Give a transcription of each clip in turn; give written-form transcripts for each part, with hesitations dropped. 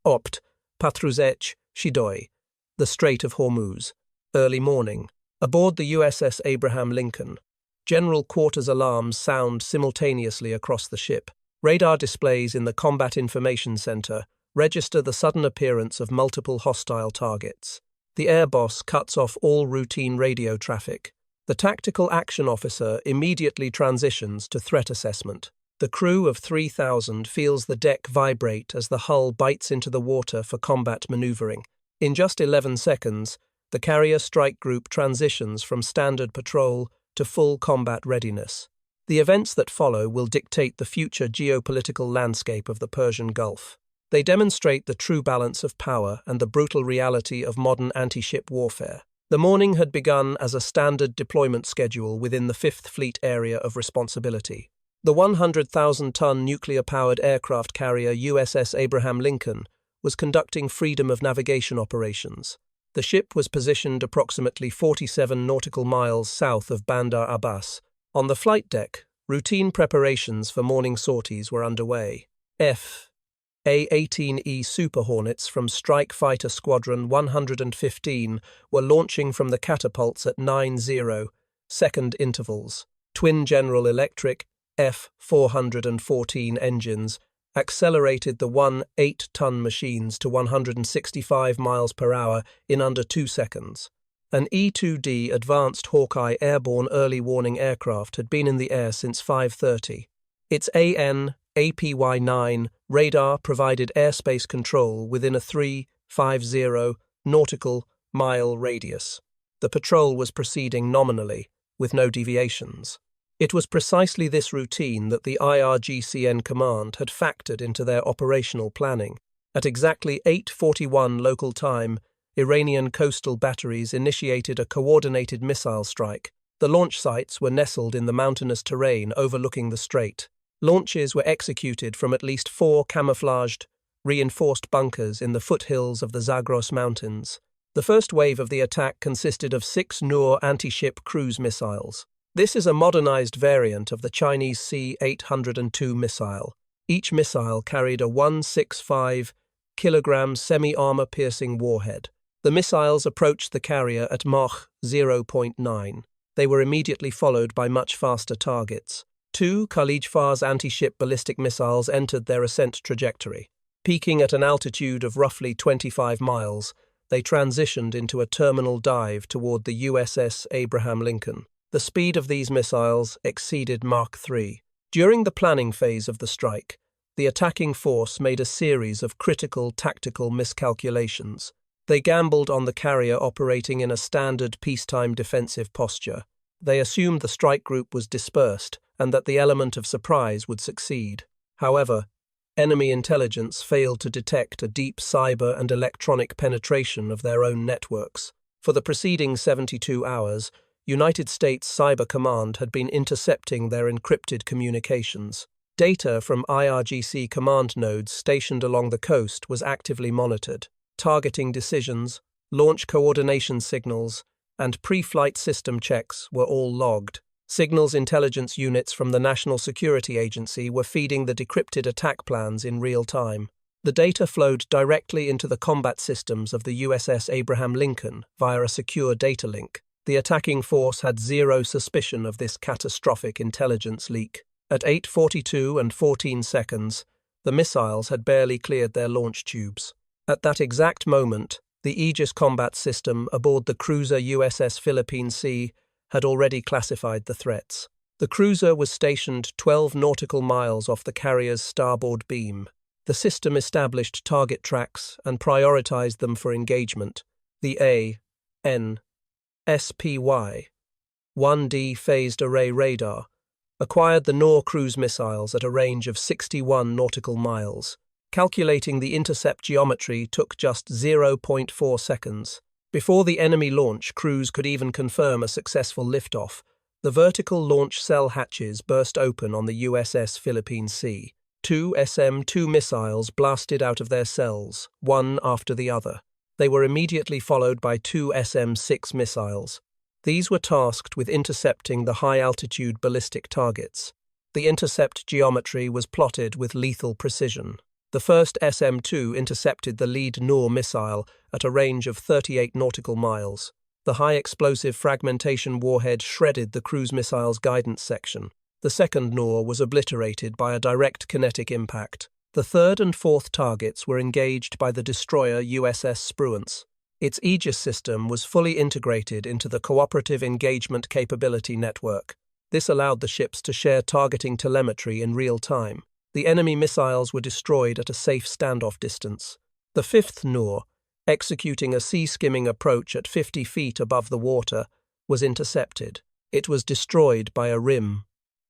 Opt, Patruzec, Shidoy, the Strait of Hormuz. Early morning. Aboard the USS Abraham Lincoln. General quarters alarms sound simultaneously across the ship. Radar displays in the Combat Information Center register the sudden appearance of multiple hostile targets. The air boss cuts off all routine radio traffic. The tactical action officer immediately transitions to threat assessment. The crew of 3,000 feels the deck vibrate as the hull bites into the water for combat maneuvering. In just 11 seconds, the carrier strike group transitions from standard patrol to full combat readiness. The events that follow will dictate the future geopolitical landscape of the Persian Gulf. They demonstrate the true balance of power and the brutal reality of modern anti-ship warfare. The morning had begun as a standard deployment schedule within the 5th Fleet area of responsibility. The 100,000-ton nuclear-powered aircraft carrier USS Abraham Lincoln was conducting freedom of navigation operations. The ship was positioned approximately 47 nautical miles south of Bandar Abbas. On the flight deck, routine preparations for morning sorties were underway. A-18E Super Hornets from Strike Fighter Squadron 115 were launching from the catapults at 9-0-second intervals. Twin General Electric F-414 engines accelerated the 8-ton machines to 165 miles per hour in under 2 seconds. An E-2D Advanced Hawkeye airborne early warning aircraft had been in the air since 5:30. Its AN/APY-9 radar provided airspace control within a 350 nautical mile radius. The patrol was proceeding nominally, with no deviations. It was precisely this routine that the IRGCN command had factored into their operational planning. At exactly 8:41 local time, Iranian coastal batteries initiated a coordinated missile strike. The launch sites were nestled in the mountainous terrain overlooking the strait. Launches were executed from at least 4 camouflaged, reinforced bunkers in the foothills of the Zagros Mountains. The first wave of the attack consisted of 6 Noor anti-ship cruise missiles. This is a modernized variant of the Chinese C-802 missile. Each missile carried a 165-kilogram semi-armor-piercing warhead. The missiles approached the carrier at Mach 0.9. They were immediately followed by much faster targets. 2 Khalij Fars anti-ship ballistic missiles entered their ascent trajectory. Peaking at an altitude of roughly 25 miles, they transitioned into a terminal dive toward the USS Abraham Lincoln. The speed of these missiles exceeded Mach 3. During the planning phase of the strike, the attacking force made a series of critical tactical miscalculations. They gambled on the carrier operating in a standard peacetime defensive posture. They assumed the strike group was dispersed and that the element of surprise would succeed. However, enemy intelligence failed to detect a deep cyber and electronic penetration of their own networks. For the preceding 72 hours, United States Cyber Command had been intercepting their encrypted communications. Data from IRGC command nodes stationed along the coast was actively monitored. Targeting decisions, launch coordination signals, and pre-flight system checks were all logged. Signals intelligence units from the National Security Agency were feeding the decrypted attack plans in real time. The data flowed directly into the combat systems of the USS Abraham Lincoln via a secure data link. The attacking force had zero suspicion of this catastrophic intelligence leak. At 8:42 and 14 seconds, the missiles had barely cleared their launch tubes. At that exact moment, the Aegis combat system aboard the cruiser USS Philippine Sea had already classified the threats. The cruiser was stationed 12 nautical miles off the carrier's starboard beam. The system established target tracks and prioritized them for engagement. The AN/SPY-1D phased array radar acquired the Noor cruise missiles at a range of 61 nautical miles. Calculating the intercept geometry took just 0.4 seconds. Before the enemy launch crews could even confirm a successful liftoff, the vertical launch cell hatches burst open on the USS Philippine Sea. 2 SM-2 missiles blasted out of their cells, one after the other. They were immediately followed by 2 SM-6 missiles. These were tasked with intercepting the high-altitude ballistic targets. The intercept geometry was plotted with lethal precision. The first SM-2 intercepted the lead Noor missile at a range of 38 nautical miles. The high-explosive fragmentation warhead shredded the cruise missile's guidance section. The second Noor was obliterated by a direct kinetic impact. The third and fourth targets were engaged by the destroyer USS Spruance. Its Aegis system was fully integrated into the Cooperative Engagement Capability Network. This allowed the ships to share targeting telemetry in real time. The enemy missiles were destroyed at a safe standoff distance. The fifth Noor, executing a sea-skimming approach at 50 feet above the water, was intercepted. It was destroyed by a RIM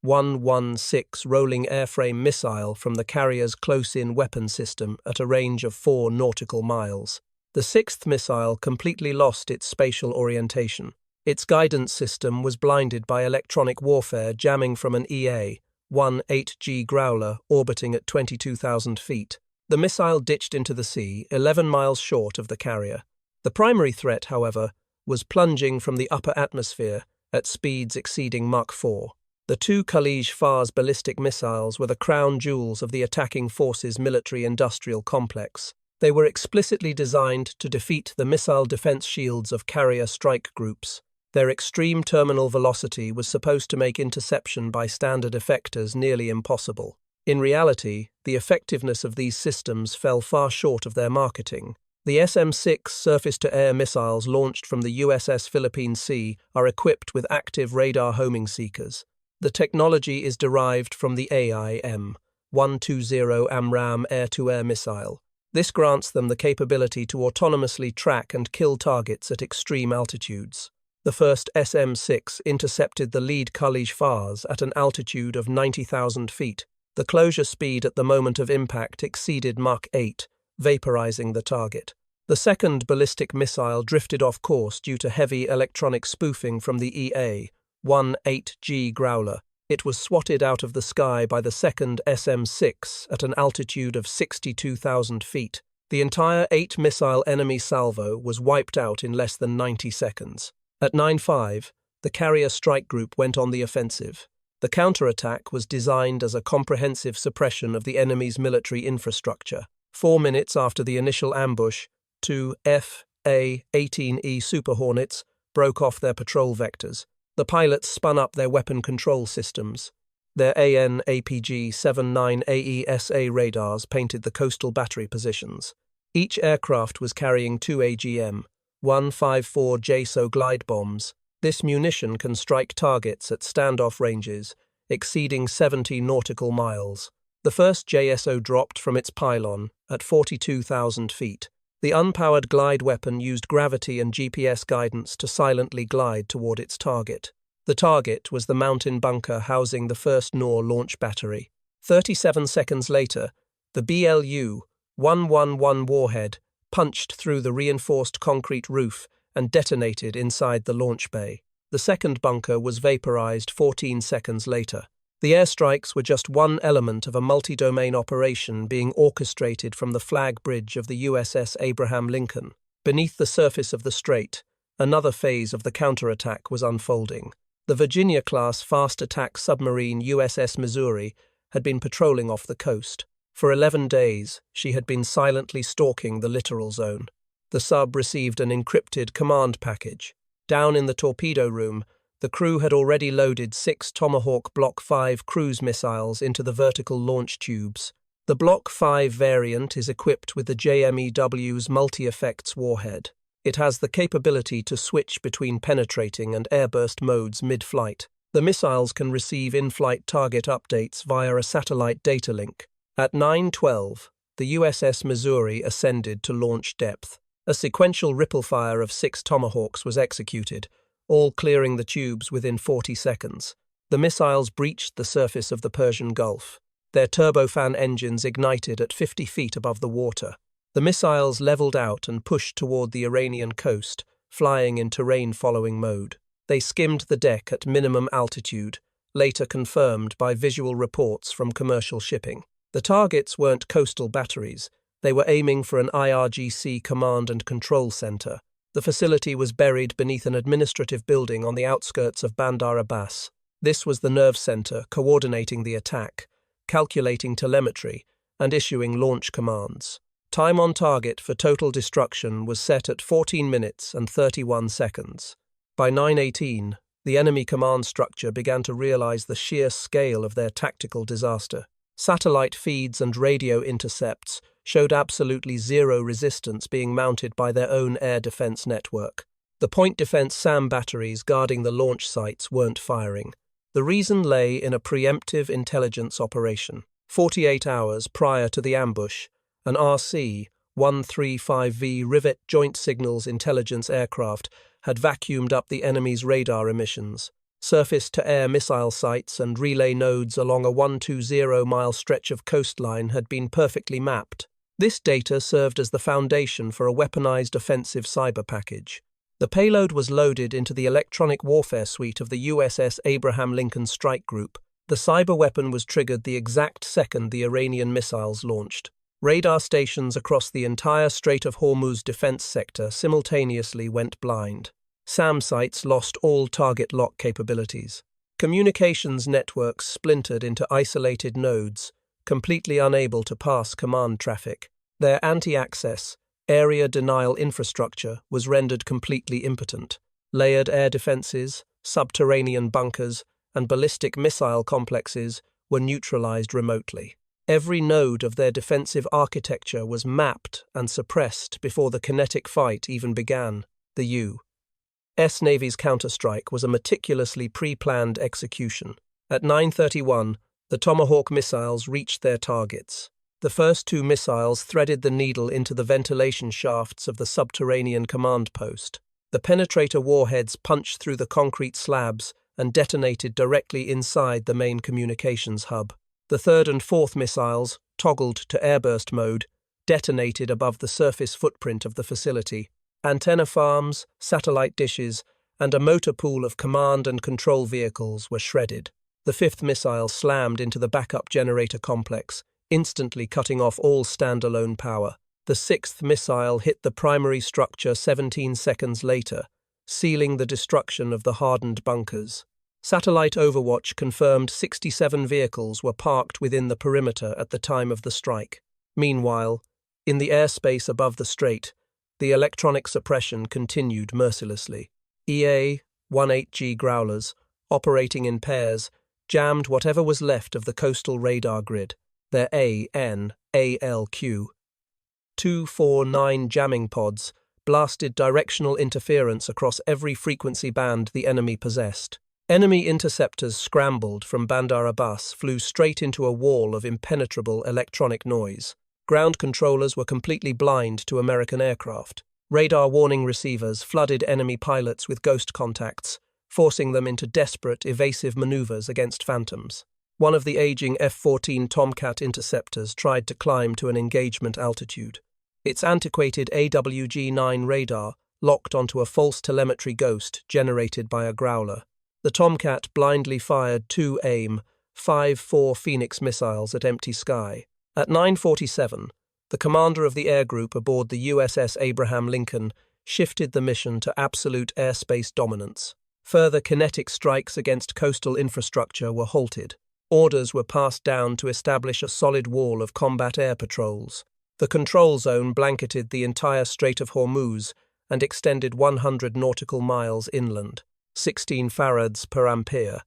116 rolling airframe missile from the carrier's close-in weapon system at a range of 4 nautical miles. The sixth missile completely lost its spatial orientation. Its guidance system was blinded by electronic warfare jamming from an EA-18G Growler orbiting at 22,000 feet. The missile ditched into the sea, 11 miles short of the carrier. The primary threat, however, was plunging from the upper atmosphere at speeds exceeding Mach 4. The two Khalij Fars ballistic missiles were the crown jewels of the attacking force's military-industrial complex. They were explicitly designed to defeat the missile defense shields of carrier strike groups. Their extreme terminal velocity was supposed to make interception by standard effectors nearly impossible. In reality, the effectiveness of these systems fell far short of their marketing. The SM-6 surface-to-air missiles launched from the USS Philippine Sea are equipped with active radar homing seekers. The technology is derived from the AIM-120 AMRAAM air-to-air missile. This grants them the capability to autonomously track and kill targets at extreme altitudes. The first SM-6 intercepted the lead Khalij Fars at an altitude of 90,000 feet. The closure speed at the moment of impact exceeded Mach 8, vaporizing the target. The second ballistic missile drifted off course due to heavy electronic spoofing from the EA-18G Growler. It was swatted out of the sky by the second SM-6 at an altitude of 62,000 feet. The entire 8-missile enemy salvo was wiped out in less than 90 seconds. At 9:05, the carrier strike group went on the offensive. The counterattack was designed as a comprehensive suppression of the enemy's military infrastructure. 4 minutes after the initial ambush, two FA-18E Super Hornets broke off their patrol vectors. The pilots spun up their weapon control systems. Their AN/APG-79 AESA radars painted the coastal battery positions. Each aircraft was carrying 2 AGM-154 JSO glide bombs. This munition can strike targets at standoff ranges exceeding 70 nautical miles. The first JSO dropped from its pylon at 42,000 feet. The unpowered glide weapon used gravity and GPS guidance to silently glide toward its target. The target was the mountain bunker housing the first Noor launch battery. 37 seconds later, the BLU-111 warhead punched through the reinforced concrete roof and detonated inside the launch bay. The second bunker was vaporized 14 seconds later. The airstrikes were just one element of a multi-domain operation being orchestrated from the flag bridge of the USS Abraham Lincoln. Beneath the surface of the strait, another phase of the counterattack was unfolding. The Virginia-class fast-attack submarine USS Missouri had been patrolling off the coast. For 11 days, she had been silently stalking the littoral zone. The sub received an encrypted command package. Down in the torpedo room, the crew had already loaded 6 Tomahawk Block 5 cruise missiles into the vertical launch tubes. The Block 5 variant is equipped with the JMEW's multi-effects warhead. It has the capability to switch between penetrating and airburst modes mid-flight. The missiles can receive in-flight target updates via a satellite data link. At 9:12, the USS Missouri ascended to launch depth. A sequential ripple fire of 6 Tomahawks was executed, all clearing the tubes within 40 seconds. The missiles breached the surface of the Persian Gulf. Their turbofan engines ignited at 50 feet above the water. The missiles leveled out and pushed toward the Iranian coast, flying in terrain-following mode. They skimmed the deck at minimum altitude, later confirmed by visual reports from commercial shipping. The targets weren't coastal batteries. They were aiming for an IRGC command and control center. The facility was buried beneath an administrative building on the outskirts of Bandar Abbas. This was the nerve center coordinating the attack, calculating telemetry, and issuing launch commands. Time on target for total destruction was set at 14 minutes and 31 seconds. By 9:18, the enemy command structure began to realize the sheer scale of their tactical disaster. Satellite feeds and radio intercepts showed absolutely zero resistance being mounted by their own air defense network. The point defense SAM batteries guarding the launch sites weren't firing. The reason lay in a preemptive intelligence operation. 48 hours prior to the ambush, an RC-135V Rivet Joint Signals Intelligence aircraft had vacuumed up the enemy's radar emissions. Surface-to-air missile sites and relay nodes along a 120-mile stretch of coastline had been perfectly mapped. This data served as the foundation for a weaponized offensive cyber package. The payload was loaded into the electronic warfare suite of the USS Abraham Lincoln strike group. The cyber weapon was triggered the exact second the Iranian missiles launched. Radar stations across the entire Strait of Hormuz defense sector simultaneously went blind. SAM sites lost all target lock capabilities. Communications networks splintered into isolated nodes, completely unable to pass command traffic. Their anti-access, area denial infrastructure was rendered completely impotent. Layered air defenses, subterranean bunkers, and ballistic missile complexes were neutralized remotely. Every node of their defensive architecture was mapped and suppressed before the kinetic fight even began. The U.S. Navy's counterstrike was a meticulously pre-planned execution. At 9:31, the Tomahawk missiles reached their targets. The first two missiles threaded the needle into the ventilation shafts of the subterranean command post. The penetrator warheads punched through the concrete slabs and detonated directly inside the main communications hub. The third and fourth missiles, toggled to airburst mode, detonated above the surface footprint of the facility. Antenna farms, satellite dishes, and a motor pool of command and control vehicles were shredded. The fifth missile slammed into the backup generator complex, instantly cutting off all standalone power. The sixth missile hit the primary structure 17 seconds later, sealing the destruction of the hardened bunkers. Satellite overwatch confirmed 67 vehicles were parked within the perimeter at the time of the strike. Meanwhile, in the airspace above the strait, the electronic suppression continued mercilessly. EA-18G Growlers, operating in pairs, jammed whatever was left of the coastal radar grid. Their AN-ALQ-249 jamming pods blasted directional interference across every frequency band the enemy possessed. Enemy interceptors scrambled from Bandar Abbas flew straight into a wall of impenetrable electronic noise. Ground controllers were completely blind to American aircraft. Radar warning receivers flooded enemy pilots with ghost contacts, forcing them into desperate, evasive maneuvers against phantoms. One of the aging F-14 Tomcat interceptors tried to climb to an engagement altitude. Its antiquated AWG-9 radar locked onto a false telemetry ghost generated by a Growler. The Tomcat blindly fired two AIM-54 Phoenix missiles at empty sky. At 9:47, the commander of the air group aboard the USS Abraham Lincoln shifted the mission to absolute airspace dominance. Further kinetic strikes against coastal infrastructure were halted. Orders were passed down to establish a solid wall of combat air patrols. The control zone blanketed the entire Strait of Hormuz and extended 100 nautical miles inland. 16 farads per ampere,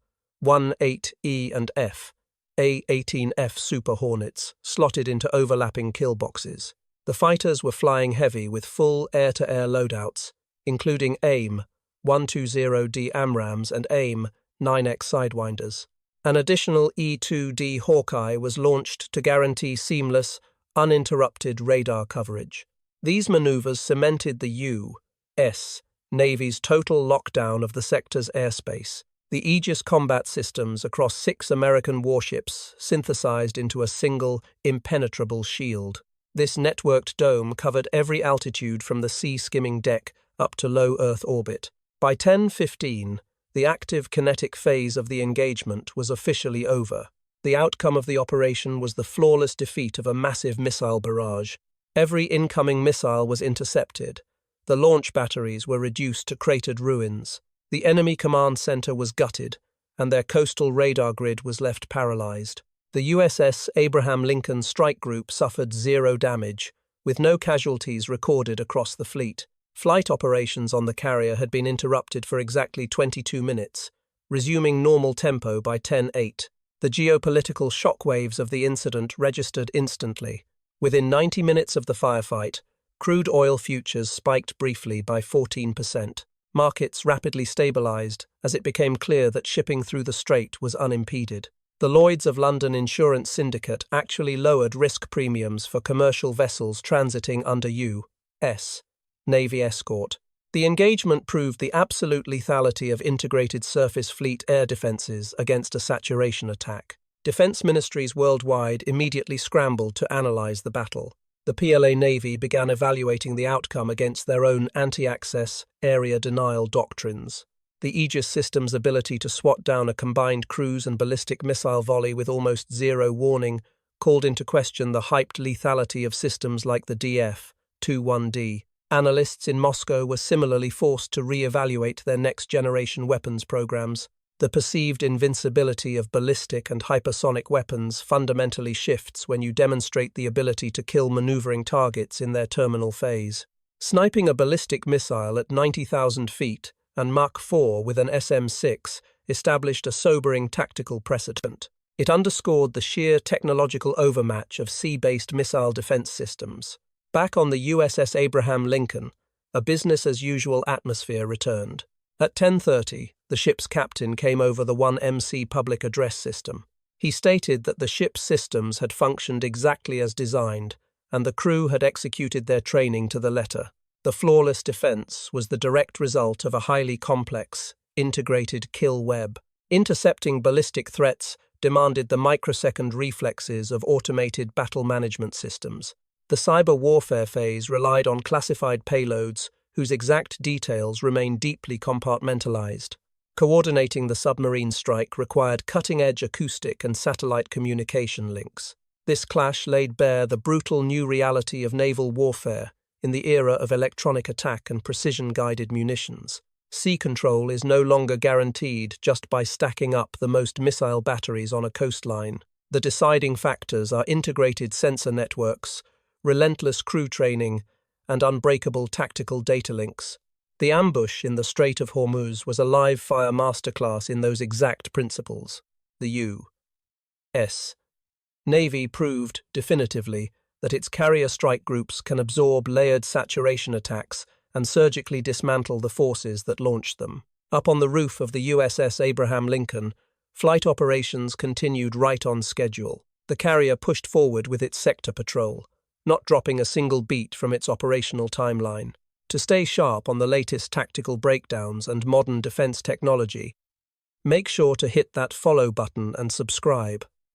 18E and F, A-18F Super Hornets slotted into overlapping kill boxes. The fighters were flying heavy with full air-to-air loadouts, including AIM-120D AMRAAMs and AIM-9X Sidewinders. An additional E-2D Hawkeye was launched to guarantee seamless, uninterrupted radar coverage. These maneuvers cemented the U.S. Navy's total lockdown of the sector's airspace. The Aegis combat systems across 6 American warships synthesized into a single, impenetrable shield. This networked dome covered every altitude from the sea-skimming deck up to low Earth orbit. By 10:15, the active kinetic phase of the engagement was officially over. The outcome of the operation was the flawless defeat of a massive missile barrage. Every incoming missile was intercepted. The launch batteries were reduced to cratered ruins. The enemy command center was gutted, and their coastal radar grid was left paralyzed. The USS Abraham Lincoln strike group suffered 0 damage, with no casualties recorded across the fleet. Flight operations on the carrier had been interrupted for exactly 22 minutes, resuming normal tempo by 10:08. The geopolitical shockwaves of the incident registered instantly. Within 90 minutes of the firefight, crude oil futures spiked briefly by 14%. Markets rapidly stabilized as it became clear that shipping through the strait was unimpeded. The Lloyd's of London insurance syndicate actually lowered risk premiums for commercial vessels transiting under U.S. Navy escort. The engagement proved the absolute lethality of integrated surface fleet air defenses against a saturation attack. Defense ministries worldwide immediately scrambled to analyze the battle. The PLA Navy began evaluating the outcome against their own anti-access, area denial doctrines. The Aegis system's ability to swat down a combined cruise and ballistic missile volley with almost 0 warning called into question the hyped lethality of systems like the DF-21D. Analysts in Moscow were similarly forced to re-evaluate their next-generation weapons programs. The perceived invincibility of ballistic and hypersonic weapons fundamentally shifts when you demonstrate the ability to kill maneuvering targets in their terminal phase. Sniping a ballistic missile at 90,000 feet and Mach 4 with an SM-6 established a sobering tactical precedent. It underscored the sheer technological overmatch of sea-based missile defense systems. Back on the USS Abraham Lincoln, a business-as-usual atmosphere returned. At 10:30, the ship's captain came over the 1MC public address system. He stated that the ship's systems had functioned exactly as designed, and the crew had executed their training to the letter. The flawless defense was the direct result of a highly complex, integrated kill web. Intercepting ballistic threats demanded the microsecond reflexes of automated battle management systems. The cyber warfare phase relied on classified payloads whose exact details remain deeply compartmentalized. Coordinating the submarine strike required cutting-edge acoustic and satellite communication links. This clash laid bare the brutal new reality of naval warfare in the era of electronic attack and precision-guided munitions. Sea control is no longer guaranteed just by stacking up the most missile batteries on a coastline. The deciding factors are integrated sensor networks, relentless crew training, and unbreakable tactical data links. The ambush in the Strait of Hormuz was a live-fire masterclass in those exact principles. The U.S. Navy proved, definitively, that its carrier strike groups can absorb layered saturation attacks and surgically dismantle the forces that launched them. Up on the roof of the USS Abraham Lincoln, flight operations continued right on schedule. The carrier pushed forward with its sector patrol, not dropping a single beat from its operational timeline. To stay sharp on the latest tactical breakdowns and modern defense technology, make sure to hit that follow button and subscribe.